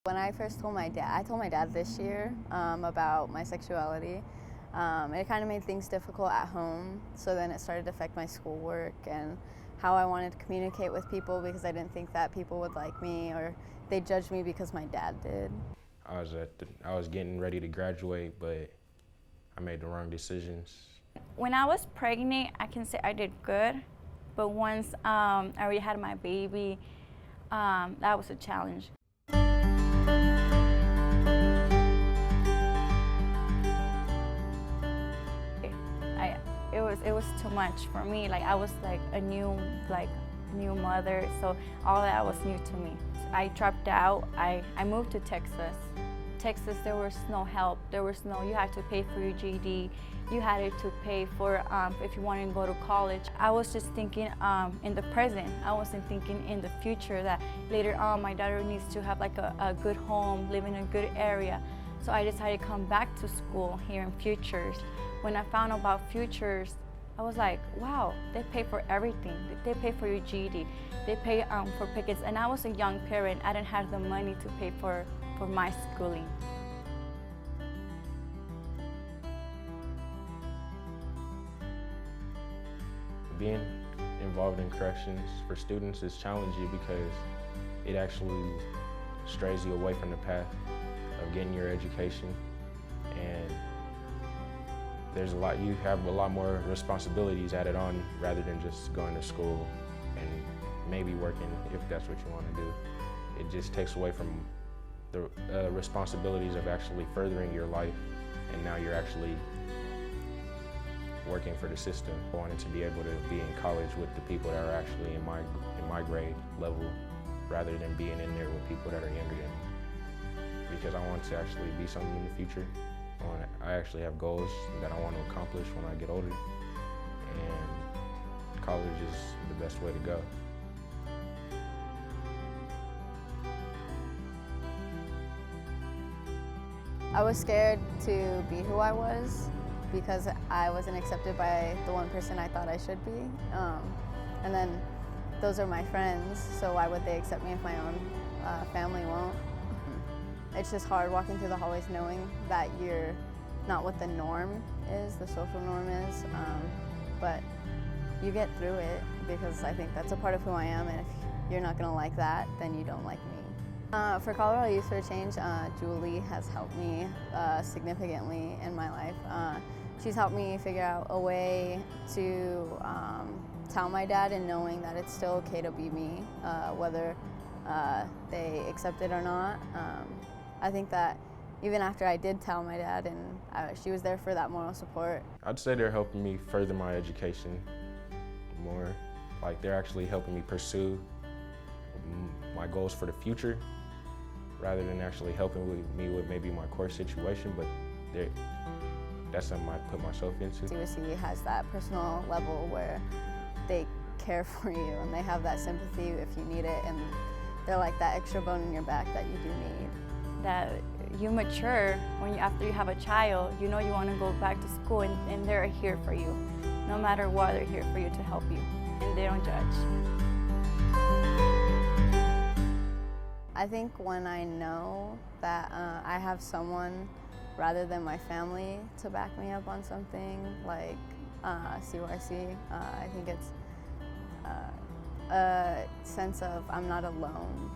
When I first told my dad, I told my dad this year about my sexuality. It kind of made things difficult at home, so then it started to affect my schoolwork and how I wanted to communicate with people because I didn't think that people would like me or they'd judge me because my dad did. I was getting ready to graduate, but I made the wrong decisions. When I was pregnant, I can say I did good, but once I already had my baby, that was a challenge. It was too much for me. Like I was like a new mother, so all that was new to me. I dropped out. I moved to Texas. Texas, there was no help. You had to pay for your GED. You had to pay for if you wanted to go to college. I was just thinking in the present. I wasn't thinking in the future that later on my daughter needs to have like a good home, live in a good area. So I decided to come back to school here in Futures. When I found out about Futures, I was like, wow, they pay for everything. They pay for your GED. They pay for pickets. And I was a young parent. I didn't have the money to pay for my schooling. Being involved in corrections for students is challenging because it actually strays you away from the path of getting your education, and you have a lot more responsibilities added on rather than just going to school and maybe working if that's what you want to do. It just takes away from the responsibilities of actually furthering your life, and now you're actually working for the system. I wanted to be able to be in college with the people that are actually in my grade level rather than being in there with people that are younger than me, because I want to actually be something in the future. I actually have goals that I want to accomplish when I get older, and college is the best way to go. I was scared to be who I was because I wasn't accepted by the one person I thought I should be. And then those are my friends, so why would they accept me if my own family won't? It's just hard walking through the hallways knowing that you're not what the norm is, the social norm is, but you get through it because I think that's a part of who I am, and if you're not gonna like that, then you don't like me. For Colorado Youth for Change, Julie has helped me significantly in my life. She's helped me figure out a way to tell my dad and knowing that it's still okay to be me, whether they accept it or not. I think that even after I did tell my dad and she was there for that moral support. I'd say they're helping me further my education more. Like they're actually helping me pursue my goals for the future rather than actually helping me with maybe my core situation, but that's something I put myself into. CYC has that personal level where they care for you and they have that sympathy if you need it, and they're like that extra bone in your back that you do need. That you mature after you have a child, you know you want to go back to school, and they're here for you. No matter what, they're here for you to help you, and they don't judge. I think when I know that I have someone rather than my family to back me up on something like CYC, I think it's a sense of I'm not alone.